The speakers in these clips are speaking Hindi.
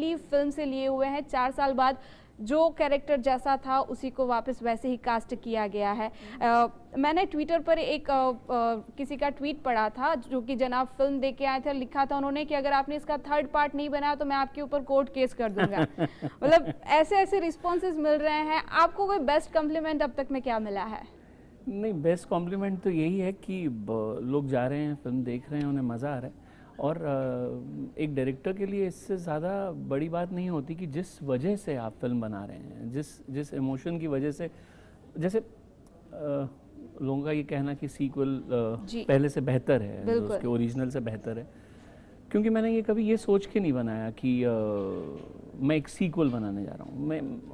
पहली फिल्म से लिए हुए हैं। 4 साल बाद जो कैरेक्टर जैसा था उसी को वापस वैसे ही कास्ट किया गया है। मैंने ट्विटर पर एक किसी का ट्वीट पढ़ा था जो कि जनाब फिल्म देख के आए थे, लिखा था उन्होंने कि अगर आपने इसका 3rd पार्ट नहीं बनाया तो मैं आपके ऊपर कोर्ट केस कर दूंगा। मतलब ऐसे ऐसे रिस्पॉन्सेज मिल रहे हैं। आपको कोई बेस्ट कॉम्प्लीमेंट अब तक में क्या मिला है? नहीं, बेस्ट कॉम्प्लीमेंट तो यही है कि लोग जा रहे हैं, फिल्म देख रहे हैं, उन्हें मज़ा आ रहा है। और एक डायरेक्टर के लिए इससे ज़्यादा बड़ी बात नहीं होती कि जिस वजह से आप फिल्म बना रहे हैं, जिस इमोशन की वजह से, जैसे लोगों का ये कहना कि सीक्वल पहले से बेहतर है, उसके ओरिजिनल से बेहतर है, क्योंकि मैंने ये कभी ये सोच के नहीं बनाया कि मैं एक सीक्वल बनाने जा रहा हूँ।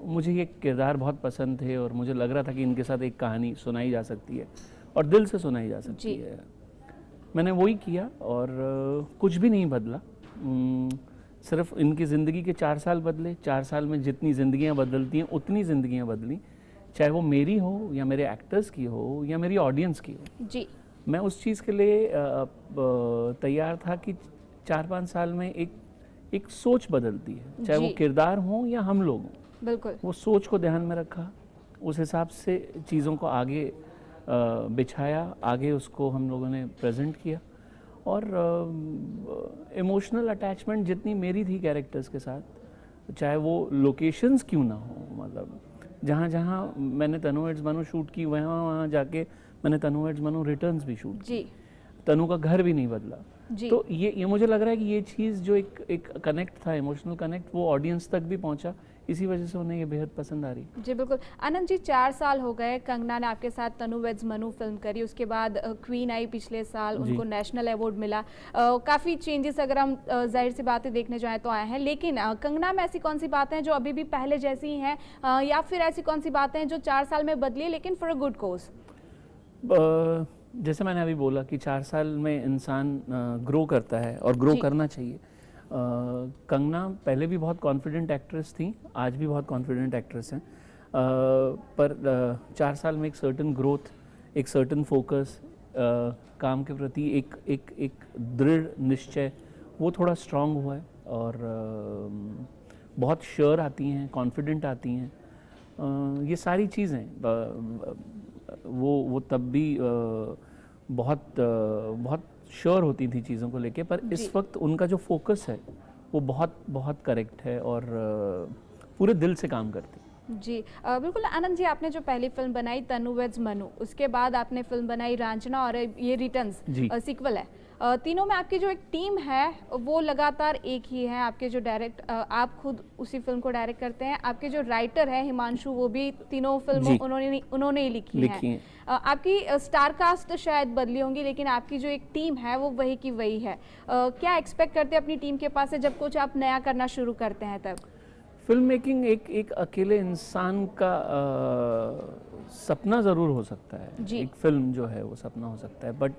मुझे ये किरदार बहुत पसंद थे और मुझे लग रहा था कि इनके साथ एक कहानी सुनाई जा सकती है और दिल से सुनाई जा सकती है। मैंने वही किया और कुछ भी नहीं बदला। सिर्फ इनकी ज़िंदगी के 4 साल बदले। 4 साल में जितनी ज़िंदगियाँ बदलती हैं उतनी ज़िंदगियाँ बदली, चाहे वो मेरी हो या मेरे एक्टर्स की हो या मेरी ऑडियंस की हो। जी, मैं उस चीज़ के लिए तैयार था कि 4-5 साल में एक सोच बदलती है, चाहे वो किरदार हो या हम लोग हों। बिल्कुल। वो सोच को ध्यान में रखा, उस हिसाब से चीज़ों को आगे बिछाया, आगे उसको हम लोगों ने प्रेजेंट किया। और इमोशनल अटैचमेंट जितनी मेरी थी कैरेक्टर्स के साथ, चाहे वो लोकेशंस क्यों ना हो, मतलब जहाँ जहाँ मैंने तनु एड्स मनु शूट की वहाँ वहाँ जाके मैंने तनु एड्स मनु रिटर्न्स भी शूट की। तनु का घर भी नहीं बदला। तो ये मुझे लग रहा है कि ये चीज़ जो एक कनेक्ट था, इमोशनल कनेक्ट, वो ऑडियंस तक भी पहुंचा। इसी वजह से उन्हें ये बेहद पसंद आ रही। जी बिल्कुल। आनंद जी, 4 साल हो गए, कंगना ने आपके साथ तनु वेड्स मनु फिल्म करी, उसके बाद क्वीन आई पिछले साल, उनको नेशनल अवार्ड मिला। काफ़ी चेंजेस अगर हम जाहिर सी बातें देखने जाएँ तो आए हैं, लेकिन कंगना में ऐसी कौन सी बातें हैं जो अभी भी पहले जैसी ही हैं, या फिर ऐसी कौन सी बातें हैं जो 4 साल में बदली लेकिन फॉर अ गुड कोज? जैसे मैंने अभी बोला कि 4 साल में इंसान ग्रो करता है और ग्रो करना चाहिए। कंगना पहले भी बहुत कॉन्फिडेंट एक्ट्रेस थी, आज भी बहुत कॉन्फिडेंट एक्ट्रेस हैं, पर 4 साल में एक सर्टन ग्रोथ, एक सर्टन फोकस, काम के प्रति एक दृढ़ निश्चय, वो थोड़ा स्ट्रांग हुआ है। और बहुत श्योर आती हैं, कॉन्फिडेंट आती हैं। ये सारी चीज़ें वो तब भी बहुत श्योर होती थी चीज़ों को लेके, पर इस वक्त उनका जो फोकस है वो बहुत करेक्ट है और पूरे दिल से काम करती। जी बिल्कुल। आनंद जी, आपने जो पहली फिल्म बनाई तनु वेड्स मनु, उसके बाद आपने फिल्म बनाई रांझना और ये रिटर्न्स सीक्वल है। तीनों में आपकी जो एक टीम है वो लगातार एक ही है। आपके जो आप खुद उसी फिल्म को डायरेक्ट करते हैं, आपके जो राइटर है हिमांशु, वो भी तीनों फिल्मों उन्होंने ही लिखी है। आपकी स्टार कास्ट शायद बदली होंगी, लेकिन आपकी जो एक टीम है वो वही की वही है। क्या एक्सपेक्ट करते हैं अपनी टीम के पास से जब कुछ आप नया करना शुरू करते हैं तब? फिल्म मेकिंग एक अकेले इंसान का सपना ज़रूर हो सकता है। एक फिल्म जो है वो सपना हो सकता है, बट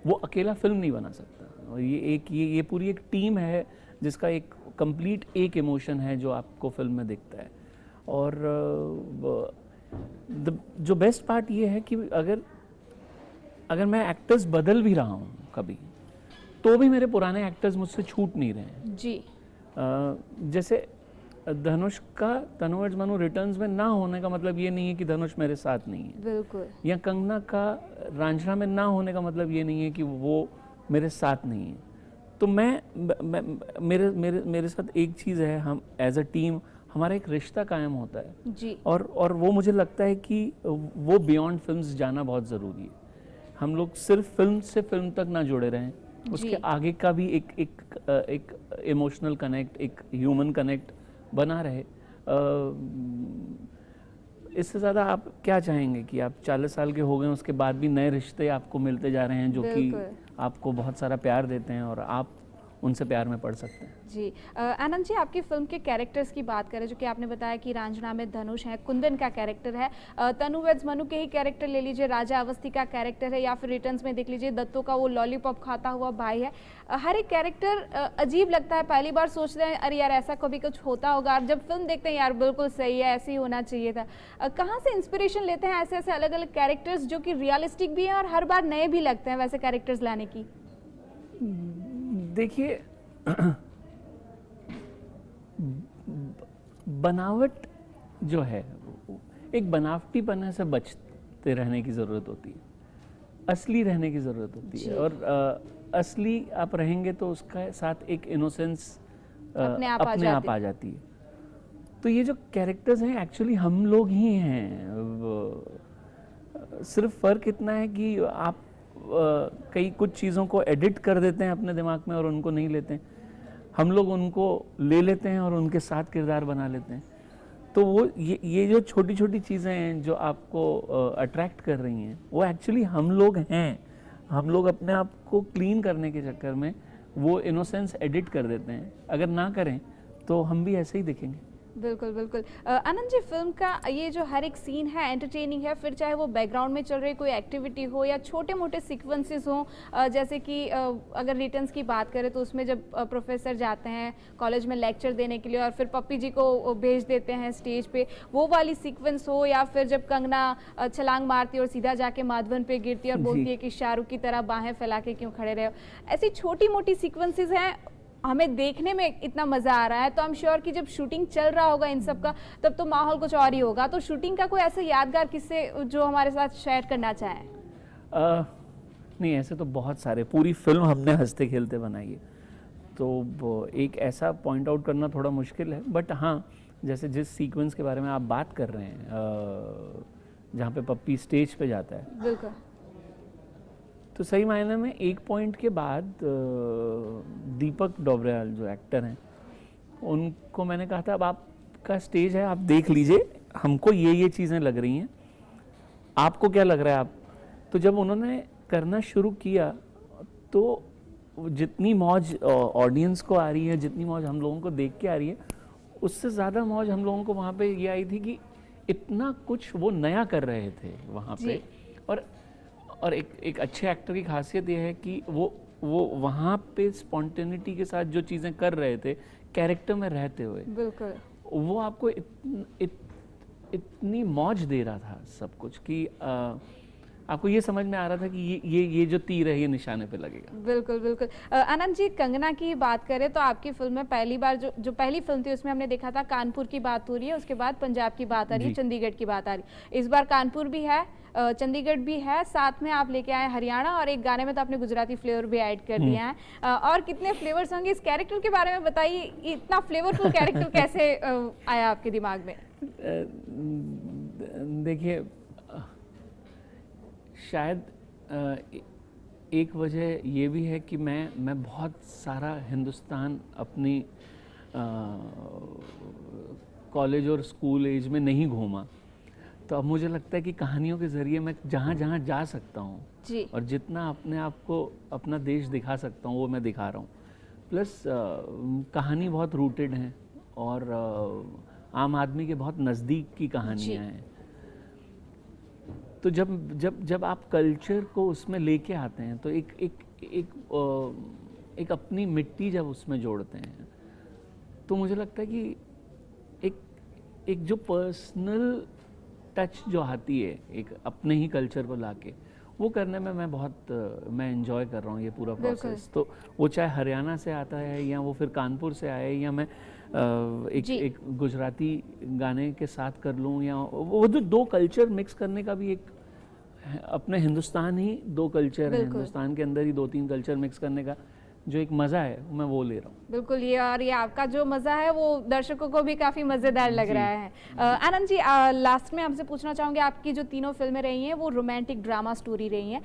वो अकेला फिल्म नहीं बना सकता। और ये पूरी एक टीम है जिसका एक कंप्लीट एक इमोशन है जो आपको फिल्म में दिखता है। और जो बेस्ट पार्ट ये है कि अगर मैं एक्टर्स बदल भी रहा हूँ कभी, तो भी मेरे पुराने एक्टर्स मुझसे छूट नहीं रहे हैं। जी जैसे धनुष का तनु वेड्स मनु रिटर्न्स में ना होने का मतलब ये नहीं है कि धनुष मेरे साथ नहीं है। बिल्कुल। या कंगना का रांझना में ना होने का मतलब ये नहीं है कि वो मेरे साथ नहीं है। तो मेरे साथ एक चीज़ है, हम एज अ टीम हमारा एक रिश्ता कायम होता है जी। और वो मुझे लगता है कि वो बियॉन्ड फिल्म्स जाना बहुत ज़रूरी है। हम लोग सिर्फ फिल्म से फिल्म तक ना जुड़े रहें, उसके आगे का भी एक इमोशनल कनेक्ट, एक ह्यूमन कनेक्ट बना रहे। इससे ज़्यादा आप क्या चाहेंगे कि आप 40 साल के हो गए उसके बाद भी नए रिश्ते आपको मिलते जा रहे हैं जो कि आपको बहुत सारा प्यार देते हैं और आप उनसे प्यार में पड़ सकते हैं। जी आनंद जी, आपकी फिल्म के कैरेक्टर्स की बात करें, जो कि आपने बताया कि रांझना में धनुष है, कुंदन का कैरेक्टर है, तनु वेड्स मनु के ही कैरेक्टर ले लीजिए, राजा अवस्थी का कैरेक्टर है, या फिर रिटर्न्स में देख लीजिए दत्तों का वो लॉलीपॉप खाता हुआ भाई है। हर एक कैरेक्टर अजीब लगता है। पहली बार सोचते हैं अरे यार ऐसा कभी कुछ होता होगा, और जब फिल्म देखते हैं यार बिल्कुल सही है, ऐसे ही होना चाहिए था। कहाँ से इंस्पिरेशन लेते हैं ऐसे ऐसे अलग अलग कैरेक्टर्स जो कि रियलिस्टिक भी हैं और हर बार नए भी लगते हैं वैसे कैरेक्टर्स लाने की? देखिए बनावट जो है, एक बनावटीपना से बचते रहने की ज़रूरत होती है, असली रहने की ज़रूरत होती है। और असली आप रहेंगे तो उसका साथ एक इनोसेंस अपने आप आ जाती है। तो ये जो कैरेक्टर्स हैं एक्चुअली हम लोग ही हैं। सिर्फ फ़र्क इतना है कि आप कई कुछ चीज़ों को एडिट कर देते हैं अपने दिमाग में और उनको नहीं लेते हैं, हम लोग उनको ले लेते हैं और उनके साथ किरदार बना लेते हैं। तो वो ये जो छोटी छोटी चीज़ें हैं जो आपको अट्रैक्ट कर रही हैं, वो एक्चुअली हम लोग हैं। हम लोग अपने आप को क्लीन करने के चक्कर में वो इनोसेंस एडिट कर देते हैं। अगर ना करें तो हम भी ऐसे ही दिखेंगे। बिल्कुल बिल्कुल। आनंद जी, फिल्म का ये जो हर एक सीन है एंटरटेनिंग है, फिर चाहे वो बैकग्राउंड में चल रही कोई एक्टिविटी हो या छोटे मोटे सीक्वेंसेस हो, जैसे कि अगर रिटर्न्स की बात करें तो उसमें जब प्रोफेसर जाते हैं कॉलेज में लेक्चर देने के लिए और फिर पप्पी जी को भेज देते हैं स्टेज पे, वो वाली सीक्वेंस हो, या फिर जब कंगना छलांग मारती है और सीधा जाके माधवन पे गिरती है और बोलती है कि शाहरुख की तरह बाहें फैला के क्यों खड़े रहे हो, ऐसी छोटी मोटी सीक्वेंसेस हैं, हमें देखने में इतना मजा आ रहा है। तो आई एम श्योर कि जब शूटिंग चल रहा होगा इन सब का तब तो माहौल कुछ और ही होगा। तो शूटिंग का कोई ऐसा यादगार किस्से जो हमारे साथ शेयर करना चाहें? नहीं, ऐसे तो बहुत सारे, पूरी फिल्म हमने हंसते खेलते बनाई है, तो एक ऐसा पॉइंट आउट करना थोड़ा मुश्किल है। बट हाँ, जैसे जिस सीक्वेंस के बारे में आप बात कर रहे हैं, जहाँ पे पप्पी स्टेज पे जाता है, बिल्कुल, तो सही मायने में एक पॉइंट के बाद दीपक डोबरेवाल जो एक्टर हैं, उनको मैंने कहा था अब आपका स्टेज है, आप देख लीजिए, हमको ये चीज़ें लग रही हैं, आपको क्या लग रहा है आप। तो जब उन्होंने करना शुरू किया तो जितनी मौज ऑडियंस को आ रही है, जितनी मौज हम लोगों को देख के आ रही है, उससे ज़्यादा मौज हम लोगों को वहाँ पे ये आई थी कि इतना कुछ वो नया कर रहे थे वहाँ पे। और एक अच्छे एक्टर की खासियत ये है कि वो वहाँ पे स्पॉन्टेनिटी के साथ जो चीज़ें कर रहे थे कैरेक्टर में रहते हुए, बिल्कुल, वो आपको इतनी मौज दे रहा था सब कुछ कि आपको ये समझ में आ रहा था कि ये जो तीर है ये निशाने पे लगेगा। बिल्कुल बिल्कुल। आनंद जी, कंगना की बात करें तो आपकी फिल्म में पहली बार जो पहली फिल्म थी उसमें हमने देखा था कानपुर की बात हो रही है, उसके बाद पंजाब की बात आ रही है, चंडीगढ़ की बात आ रही है। इस बार कानपुर भी है, चंडीगढ़ भी है, साथ में आप लेके आए हरियाणा, और एक गाने में तो आपने गुजराती फ्लेवर भी ऐड कर दिया है। और कितने फ्लेवर्स होंगे इस कैरेक्टर के बारे में बताइए, इतना फ्लेवरफुल कैरेक्टर कैसे आया आपके दिमाग में? देखिए, शायद एक वजह ये भी है कि मैं बहुत सारा हिंदुस्तान अपनी कॉलेज और स्कूल एज में नहीं घूमा, तो अब मुझे लगता है कि कहानियों के ज़रिए मैं जहाँ जहाँ जा सकता हूँ और जितना अपने आप को अपना देश दिखा सकता हूँ वो मैं दिखा रहा हूँ। प्लस कहानी बहुत रूटेड है और आम आदमी के बहुत नज़दीक की कहानियाँ हैं। तो जब आप कल्चर को उसमें लेके आते हैं तो एक अपनी मिट्टी जब उसमें जोड़ते हैं तो मुझे लगता है कि एक जो पर्सनल टच जो आती है एक अपने ही कल्चर को लाके, वो करने में मैं एंजॉय कर रहा हूँ ये पूरा प्रोसेस। तो वो चाहे हरियाणा से आता है या वो फिर कानपुर से आए या मैं एक गुजराती गाने के साथ कर लूँ, या वो जो दो कल्चर मिक्स करने का भी एक अपने हिंदुस्तान ही दो कल्चर है, हिंदुस्तान के अंदर ही दो तीन कल्चर मिक्स करने का जो एक मज़ा है मैं वो ले रहा हूँ। बिल्कुल, ये और ये आपका जो मज़ा है वो दर्शकों को भी काफ़ी मज़ेदार लग रहा है। आनंद जी, लास्ट में आपसे पूछना चाहूँगी, आपकी जो तीनों फिल्में रही हैं वो रोमांटिक ड्रामा स्टोरी रही हैं,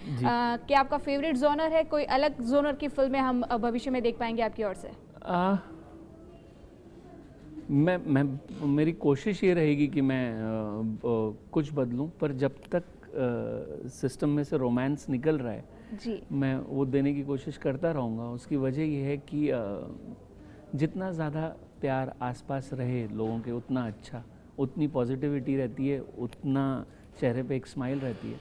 क्या आपका फेवरेट जोनर है? कोई अलग जोनर की फिल्में हम भविष्य में देख पाएंगे आपकी ओर से? मेरी कोशिश ये रहेगी कि मैं कुछ बदलूं, पर जब तक सिस्टम में से रोमांस निकल रहा है मैं वो देने की कोशिश करता रहूँगा। उसकी वजह ये है कि जितना ज़्यादा प्यार आसपास रहे लोगों के उतना अच्छा, उतनी पॉजिटिविटी रहती है, उतना चेहरे पे एक स्माइल रहती है।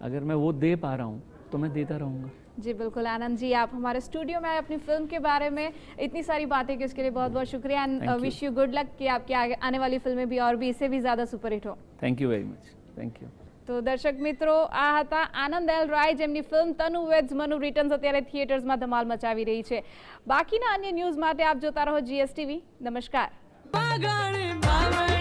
अगर मैं वो दे पा रहा हूँ तो मैं देता रहूँगा। जी बिल्कुल। आनंद जी, आप हमारे स्टूडियो में आए, अपनी फिल्म के बारे में इतनी सारी बातें की, उसके लिए बहुत बहुत शुक्रिया and wish you good luck कि आपकी आने वाली फिल्में भी और भी इससे भी ज़्यादा सुपरहिट हो। Thank you very much. Thank you. तो दर्शक મિત્રો, આ હતા આનંદ એલ રાય, જેમની ફિલ્મ તનુ વેડ્સ મનુ રિટર્ન્સ અત્યારે થિયેટર્સમાં ધમાલ મચાવી રહી છે. બાકીના અન્ય ન્યૂઝ માટે આપ જોતા રહો GSTV. નમસ્કાર. पागल बावड़ी